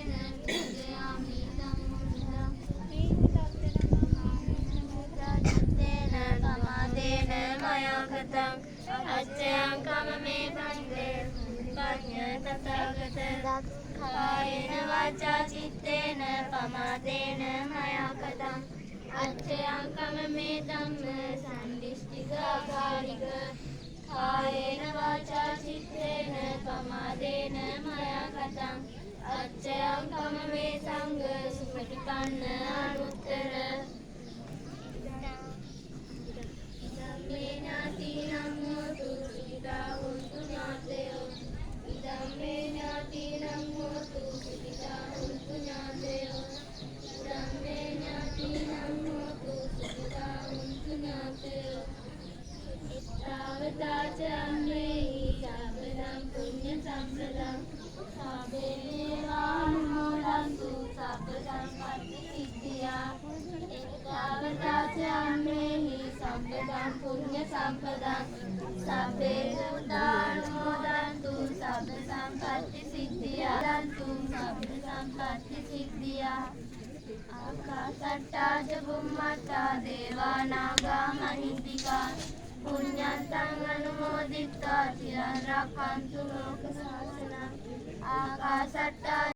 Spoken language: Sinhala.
पूजयामि तमुद्रं प्रमादेन मया कृतं अच्चयं कममे वन्दे पुण्य तथागत कायेन वाचा चित्तेन प्रमादेन मया कृतं अच्चयं कममे धम्म सन्दिष्टिकागारिक कायेन वाचा चित्तेन प्रमादेन मया कृतं अच्चयं कममे संඝ सुपटिपन्न अनुत्तर इदम्मे ඥාතිනම් හෝතු සුඛිතා හොන්තු ඥාතයෝ ඉදම්मे ඥාතිනම් හෝතු සුඛිතා හොන්තු ඥාතයෝ ඉදම්मे ඥාතිනම් හෝතු සුඛිතා හොන්තු ඥාතයෝ එත්තාවතාච අම්මේහි සම්පදං පුඤ්ඤ සම්පදං සබ්බේ දේවානුමෝදන්තු සබ්බ සම්පත්ති සිද්ධියා එත්තාවතාච අම්මේහි සම්පදං පුඤ්ඤ සම්පදං සබ්බේ භූතානුමෝදන්තු සබ්බ සම්පත්ති සිද්ධියා දන්තු සබ්බ සම්පත්ති සිද්ධියා ආකාසට්ටා ච බුම්මට්ටා දේවා නාග මහින්దికා පුඤ්ඤන්තං අනුමෝදිත්වා චිරං රක්ඛන්තු ලෝක ශාසනං ආකාසට්ටා